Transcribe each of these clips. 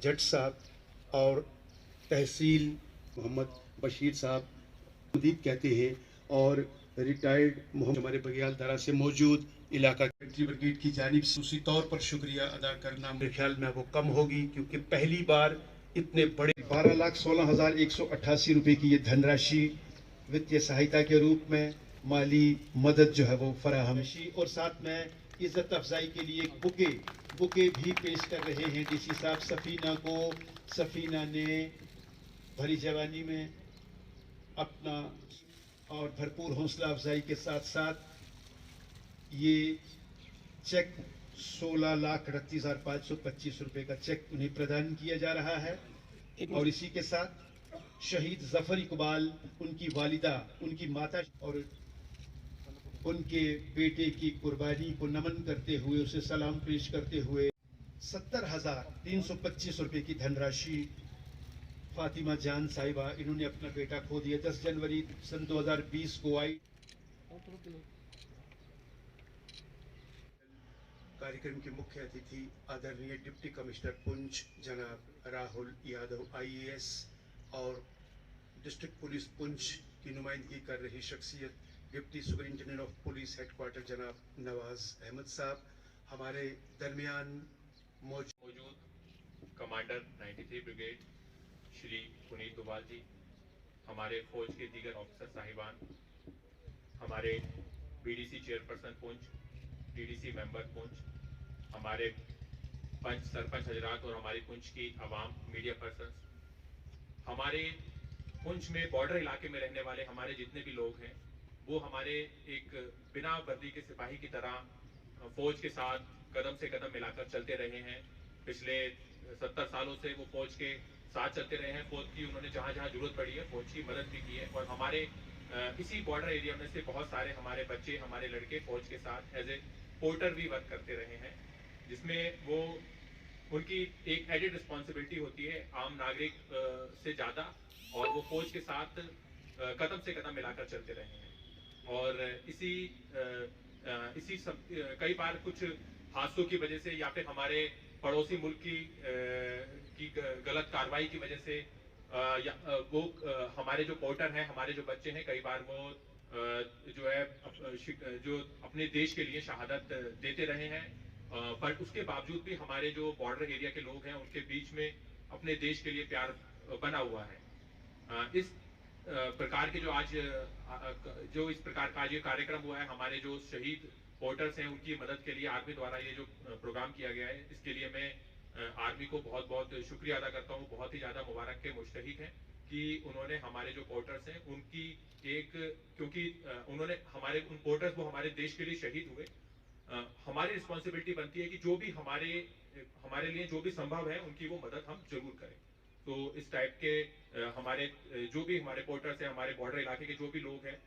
जट साहब और तहसील मोहम्मद बशीर साहब मुदीद कहते हैं, और रिटायर्ड मोहम्मद हमारे बगियाल दरा से मौजूद इलाका ब्रिगेड की जानिब से उसी तौर पर शुक्रिया अदा करना मेरे ख्याल में वो कम होगी, क्योंकि पहली बार इतने बड़े 12,16,188 रुपए की ये धनराशि वित्तीय सहायता के रूप में माली मदद जो है वो फराहम, और साथ में इज्जत अफजाई के लिए बुके भी पेश कर रहे हैं डीसी साहब सफीना को। सफीना ने भरी जवानी में अपना और भरपूर हौसला अफजाई के साथ साथ ये चेक 16,38,525 रुपए का चेक उन्हें प्रदान किया जा रहा है। और इसी के साथ शहीद जफर इकबाल, उनकी वालिदा, उनकी माता और उनके बेटे की कुर्बानी को नमन करते हुए, उसे सलाम पेश करते हुए 70,325 रुपए की धनराशि फातिमा जान साहिबा, इन्होंने अपना बेटा खो दिया 10 जनवरी सन 2020 को आई। कार्यक्रम के मुख्य अतिथि आदरणीय डिप्टी कमिश्नर पुंछ जनाब राहुल यादव IAS और डिस्ट्रिक्ट पुलिस पुंछ की नुमाइंदगी कर रही शख्सियत deputy superintendent of police headquarter जनाब नवाज अहमद साहब, हमारे दरमियान मौजूद कमांडर 93 ब्रिगेड श्री पुनीत दुबाल जी, हमारे फौज के दीगर ऑफिसर साहिबान, हमारे BDC chairperson Poonch, DDC member Poonch, हमारे पंच सरपंच हजरात और हमारी पुंछ की आवाम, मीडिया पर्सन, हमारे पुंछ में बॉर्डर इलाके में रहने वाले हमारे जितने भी लोग हैं, वो हमारे एक बिना वर्दी के सिपाही की तरह फौज के साथ कदम से कदम मिलाकर चलते रहे हैं। पिछले 70 सालों से वो फौज के साथ चलते रहे हैं। फौज की उन्होंने जहां जहां जरूरत पड़ी है फौज की मदद भी की है, और हमारे इसी बॉर्डर एरिया में से बहुत सारे हमारे बच्चे, हमारे लड़के फौज के साथ एज ए पोर्टर भी वर्क करते रहे हैं, जिसमें वो उनकी एक एडेड रिस्पॉन्सिबिलिटी होती है आम नागरिक से ज़्यादा, और वो फौज के साथ कदम से कदम मिलाकर चलते रहे हैं। और इसी सब कई बार कुछ हादसों की वजह से या फिर हमारे पड़ोसी मुल्क की गलत कार्रवाई की वजह से हमारे जो पोर्टर हैं, हमारे जो बच्चे हैं, कई बार वो जो है जो अपने देश के लिए शहादत देते रहे हैं, पर उसके बावजूद भी हमारे जो बॉर्डर एरिया के लोग हैं उनके बीच में अपने देश के लिए प्यार बना हुआ है। इस प्रकार के जो इस प्रकार का आज ये कार्यक्रम हुआ है, हमारे जो शहीद पोर्टर्स हैं उनकी मदद के लिए आर्मी द्वारा ये जो प्रोग्राम किया गया है, इसके लिए मैं आर्मी को बहुत बहुत शुक्रिया अदा करता हूँ। बहुत ही ज़्यादा मुबारक के मुस्तहिक हैं कि उन्होंने हमारे जो पोर्टर्स हैं उनकी क्योंकि उन्होंने हमारे उन पोर्टर्स वो हमारे देश के लिए शहीद हुए। हमारी रिस्पॉन्सिबिलिटी बनती है कि जो भी हमारे लिए जो भी संभव है उनकी वो मदद हम जरूर करें। तो इस टाइप के हमारे जो भी हमारे पोर्टर्स हैं, हमारे बॉर्डर इलाके के जो भी लोग हैं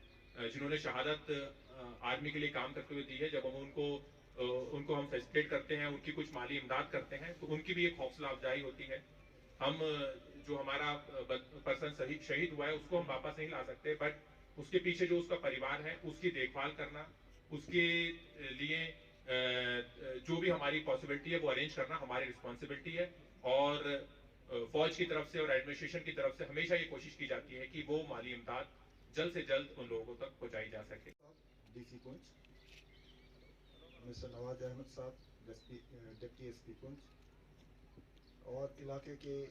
जिन्होंने शहादत आर्मी के लिए काम करते हुए दी है, जब हम उनको हम फेसिलिटेट करते हैं, उनकी कुछ माली इमदाद करते हैं, तो उनकी भी एक हौसला अफजाई होती है। हम जो हमारा पर्सन शहीद हुआ है उसको हम वापस नहीं ला सकते, बट उसके पीछे जो उसका परिवार है उसकी देखभाल करना, उसके लिए जो भी हमारी पॉसिबिलिटी है वो अरेंज करना हमारी रिस्पॉन्सिबिलिटी है। और फौज की तरफ से और एडमिनिस्ट्रेशन की तरफ से हमेशा ये कोशिश की जाती है कि वो माली इमदाद जल्द से जल्द उन लोगों तक पहुंचाई जा सके। DC पुंछ मिस्टर नवाज अहमद साहब, डिप्टी SP पुंछ, और इलाके के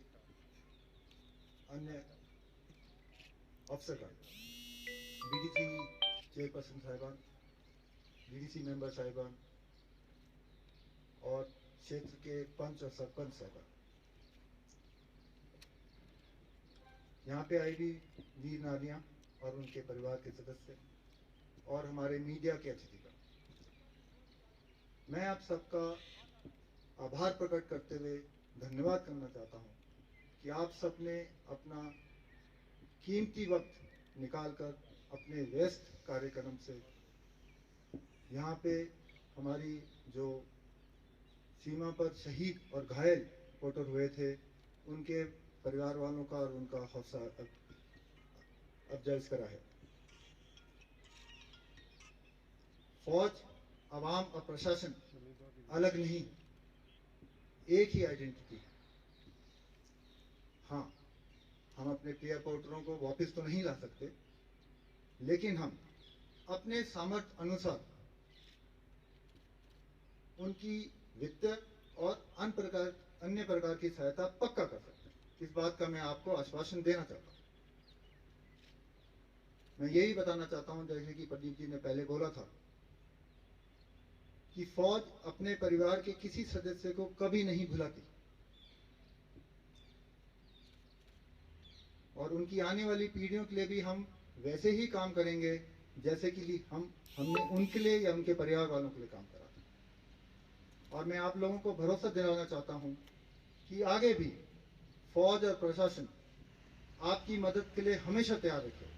अन्य अफसरगण, BDC चेयरपर्सन साहिबान, BDC मेंबर साहिबान और क्षेत्र के पंच और सरपंच साहिबान, यहाँ पे आई भी वीर नारियां और उनके परिवार के सदस्य और हमारे मीडिया के अतिथिगण, मैं आप सबका आभार प्रकट करते हुए धन्यवाद करना चाहता हूँ कि आप सबने अपना कीमती वक्त निकालकर अपने व्यस्त कार्यक्रम से यहाँ पे हमारी जो सीमा पर शहीद और घायल पोर्टर हुए थे उनके परिवार वालों का और उनका हौसला अफजाइश करा है। फौज, आवाम और प्रशासन अलग नहीं, एक ही आइडेंटिटी है। हम अपने प्रिय पोर्टरों को वापस तो नहीं ला सकते, लेकिन हम अपने सामर्थ्य अनुसार उनकी वित्तीय और अन्य प्रकार की सहायता पक्का कर सकते हैं। इस बात का मैं आपको आश्वासन देना चाहता हूँ। मैं यही बताना चाहता हूँ, जैसे कि प्रदीप जी ने पहले बोला था, कि फौज अपने परिवार के किसी सदस्य को कभी नहीं भुलाती और उनकी आने वाली पीढ़ियों के लिए भी हम वैसे ही काम करेंगे जैसे कि हमने उनके लिए या उनके परिवार वालों के लिए काम करा था। और मैं आप लोगों को भरोसा दिलाना चाहता हूं कि आगे भी फौज और प्रशासन आपकी मदद के लिए हमेशा तैयार रखे।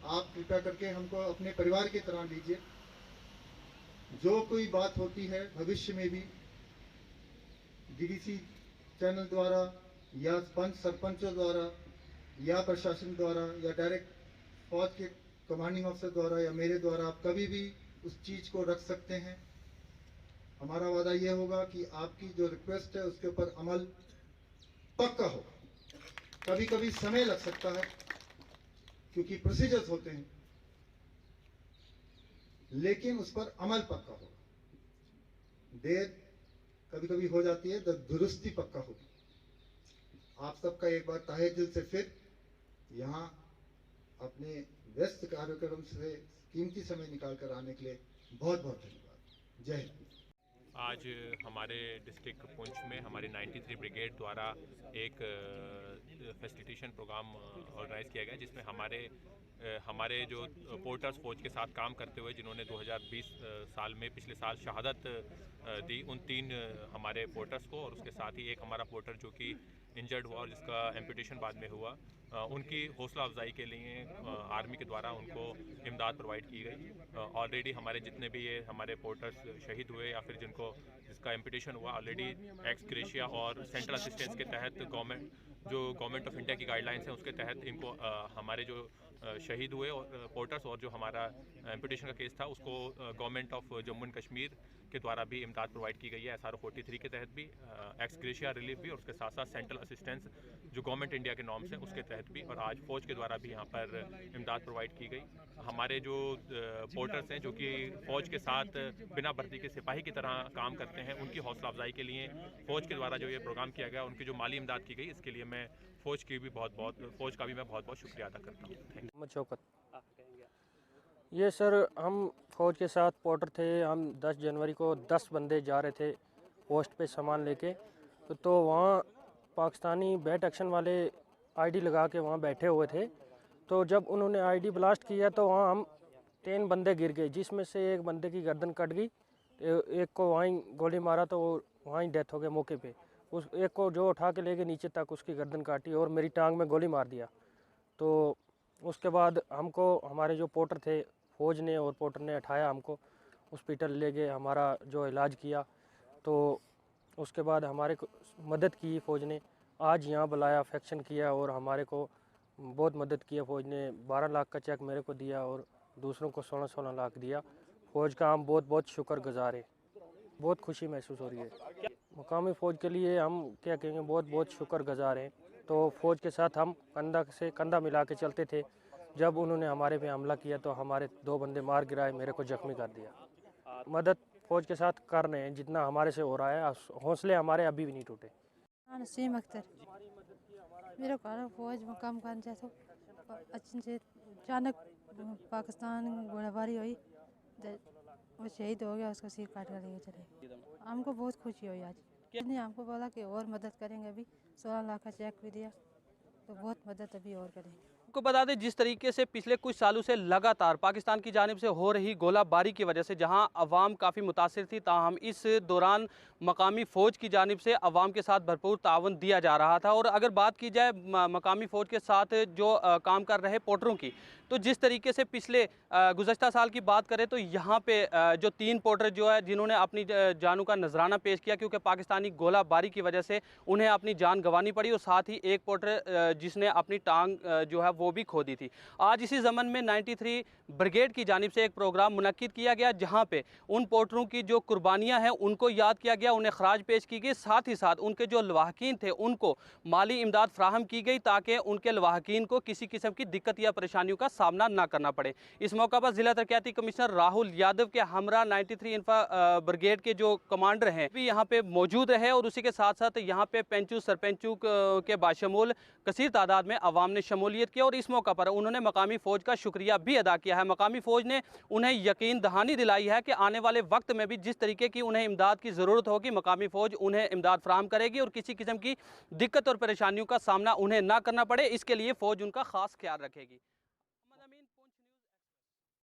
आप कृपया करके हमको अपने परिवार की तरह लीजिए। जो कोई बात होती है भविष्य में भी डीडीसी चैनल द्वारा या पंच सरपंचों द्वारा या प्रशासन द्वारा या डायरेक्ट फौज के कमांडिंग ऑफिसर द्वारा या मेरे द्वारा आप कभी भी उस चीज को रख सकते हैं। हमारा वादा यह होगा कि आपकी जो रिक्वेस्ट है उसके ऊपर अमल पक्का होगा। कभी कभी समय लग सकता है क्योंकि प्रोसीजर्स होते हैं, लेकिन उस पर अमल पक्का होगा। देर कभी कभी हो जाती है, दुरुस्ती पक्का होगी। आप सबका एक बार तहे दिल से फिर यहाँ अपने व्यस्त कार्यक्रम से कीमती समय निकाल कर आने के लिए बहुत बहुत धन्यवाद। जय हिंद। आज हमारे डिस्ट्रिक्ट पुंछ में हमारी 93 ब्रिगेड द्वारा एक फैसिलिटेशन प्रोग्राम ऑर्गेनाइज किया गया, जिसमें हमारे जो पोर्टर्स फौज के साथ काम करते हुए जिन्होंने 2020 साल में पिछले साल शहादत दी, उन 3 हमारे पोर्टर्स को, और उसके साथ ही एक हमारा पोर्टर जो कि इंजर्ड हुआ और जिसका एम्पुटेशन बाद में हुआ, उनकी हौसला अफजाई के लिए आर्मी के द्वारा उनको इमदाद प्रोवाइड की गई। ऑलरेडी हमारे जितने भी ये हमारे पोर्टर्स शहीद हुए या फिर जिसका एम्पुटेशन हुआ, ऑलरेडी एक्स ग्रेशिया और सेंट्रल असिस्टेंस के तहत गवर्नमेंट ऑफ इंडिया की गाइडलाइंस हैं उसके तहत इनको हमारे जो शहीद हुए और पोर्टर्स और जो हमारा एम्पुटेशन का केस था उसको government of Jammu and Kashmir के द्वारा भी इमदाद प्रोवाइड की गई है, SRO 43 के तहत भी, एक्स ग्रेशिया रिलीफ भी, और उसके साथ साथ सेंट्रल असिस्टेंस जो गवर्नमेंट इंडिया के नॉर्म्स हैं उसके तहत भी, और आज फौज के द्वारा भी यहाँ पर इमदाद प्रोवाइड की गई। हमारे जो पोर्टर्स हैं जो कि फौज के साथ बिना भर्ती के सिपाही की तरह काम करते हैं, उनकी हौसला अफजाई के लिए फौज के द्वारा जो ये प्रोग्राम किया गया, उनकी जो माली इमदाद की गई, इसके लिए मैं फौज का भी बहुत बहुत शुक्रिया अदा करता हूँ। Thank you. चौकत ये सर, हम फौज के साथ पोर्टर थे। हम 10 जनवरी को 10 बंदे जा रहे थे पोस्ट पे सामान लेके, तो वहाँ पाकिस्तानी बैट एक्शन वाले आईडी लगा के वहाँ बैठे हुए थे। तो जब उन्होंने आईडी ब्लास्ट किया तो वहाँ हम 3 बंदे गिर गए, जिसमें से एक बंदे की गर्दन कट गई, एक को वहीं गोली मारा तो वहीं डेथ हो गया मौके पे। उस एक को जो उठा के ले गए नीचे तक, उसकी गर्दन काटी और मेरी टांग में गोली मार दिया। तो उसके बाद हमको हमारे जो पोर्टर थे फौज ने और पोर्टर ने उठाया, हमको हॉस्पिटल ले गए, हमारा जो इलाज किया। तो उसके बाद हमारे को मदद की फ़ौज ने, आज यहाँ बुलाया, फैक्शन किया और हमारे को बहुत मदद किया फ़ौज ने। 12 लाख का चेक मेरे को दिया और दूसरों को 16-16 लाख दिया। फ़ौज का हम बहुत बहुत शुक्रगुजार हैं, बहुत खुशी महसूस हो रही है। मुकामी फ़ौज के लिए हम क्या कहेंगे, बहुत बहुत शुक्रगुजार हैं। तो फ़ौज के साथ हम कंधा से कंधा मिला के चलते थे। जब उन्होंने हमारे पे हमला किया तो हमारे 2 बंदे मार गिराए, मेरे को जख्मी कर दिया। मदद फ़ौज के साथ कर रहे हैं जितना हमारे से हो रहा है, हौसले हमारे अभी भी नहीं टूटे। नसीम अख्तर मेरा कारण फौज में काम करना चाहता हूँ। अच्छे से अचानक पाकिस्तान गोलाबारी हुई, वो शहीद हो गया, उसका सिर काट कर लेके चले। हमको बहुत खुशी हुई आज। कितने हमको बोला कि और मदद करेंगे, अभी 16 लाख का चेक भी दिया, तो बहुत मदद अभी और करेंगे। आपको बता दें, जिस तरीके से पिछले कुछ सालों से लगातार पाकिस्तान की जानिब से हो रही गोलाबारी की वजह से जहां अवाम काफ़ी मुतासिर थी, ताहम इस दौरान मकामी फ़ौज की जानिब से अवाम के साथ भरपूर तावन दिया जा रहा था। और अगर बात की जाए मकामी फ़ौज के साथ जो काम कर रहे पोर्टरों की, तो जिस तरीके से पिछले गुज़श्ता साल की बात करें तो यहाँ पे जो 3 पोर्टर जो है जिन्होंने अपनी जानों का नजराना पेश किया, क्योंकि पाकिस्तानी गोलाबारी की वजह से उन्हें अपनी जान गंवानी पड़ी, और साथ ही एक पोर्टर जिसने अपनी टांग जो है वो भी खो दी थी। आज इसी ज़मन में 93 ब्रिगेड की जानिब से एक प्रोग्राम मुनक्किद किया गया, जहाँ पे उन पोर्टरों की जो कुर्बानियाँ हैं उनको याद किया गया, उन्हें खराज पेश की गई, साथ ही साथ उनके जो लवाहकीन थे उनको माली इमदाद फ्राहम की गई ताकि उनके लवाहकीन को किसी किस्म की दिक्कत या परेशानियों का सामना ना करना पड़े। इस मौका पर जिला तरक्याती कमिश्नर राहुल यादव के हमरा 93 इंफा ब्रिगेड के जो कमांडर हैं भी यहाँ पे मौजूद रहे, और उसी के साथ साथ यहाँ पे पेंचू सरपंचू के बाशमूल कसीर तादाद में अवाम ने शमूलियत की, और इस मौका पर उन्होंने मकामी फ़ौज का शुक्रिया भी अदा किया है। मकामी फ़ौज ने उन्हें यकीन दहानी दिलाई है कि आने वाले वक्त में भी जिस तरीके की उन्हें इमदाद की ज़रूरत होगी, मकामी फ़ौज उन्हें इमदाद फराहम करेगी और किसी किस्म की दिक्कत और परेशानियों का सामना उन्हें ना करना पड़े, इसके लिए फ़ौज उनका ख़ास ख्याल रखेगी।